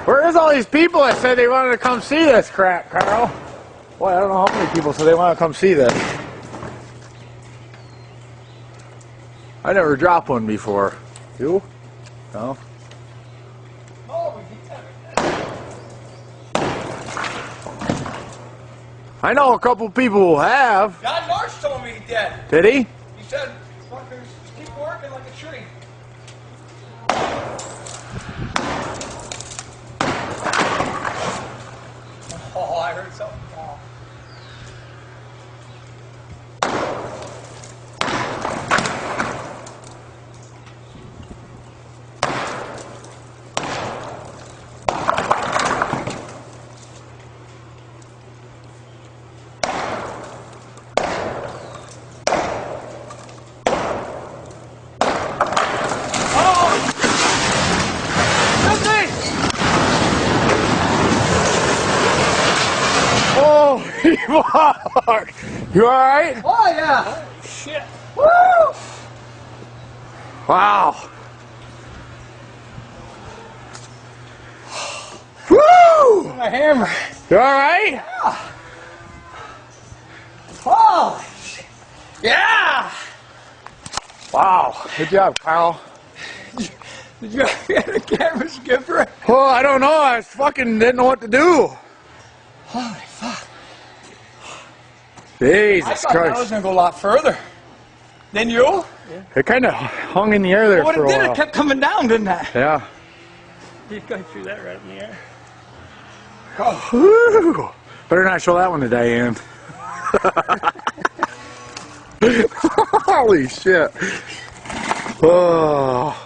Where's all these people that said they wanted to come see this crap, Carl? Boy, I don't know how many people said they want to come see this. I never dropped one before. You? No? Oh, I know a couple people who have. John Marsh told me he did. Did he? He said, fuckers, keep working like a tree. Oh, I heard something fall. Fuck! You alright? Oh, yeah. Shit. Woo! Wow. Woo! My hammer. You alright? Yeah. Oh, shit. Yeah. Wow. Good job, Kyle. Did you have a camera skipper? Oh, I don't know. I fucking didn't know what to do. Holy fuck. Jesus I thought Christ. that was going to go a lot further. Then you? Yeah. It kind of hung in the air there Well, for a what it did, while. it kept coming down, didn't it? Yeah. You guys threw that right in the air. Oh. Woo. Better not show that one to Diane. Holy shit. Oh.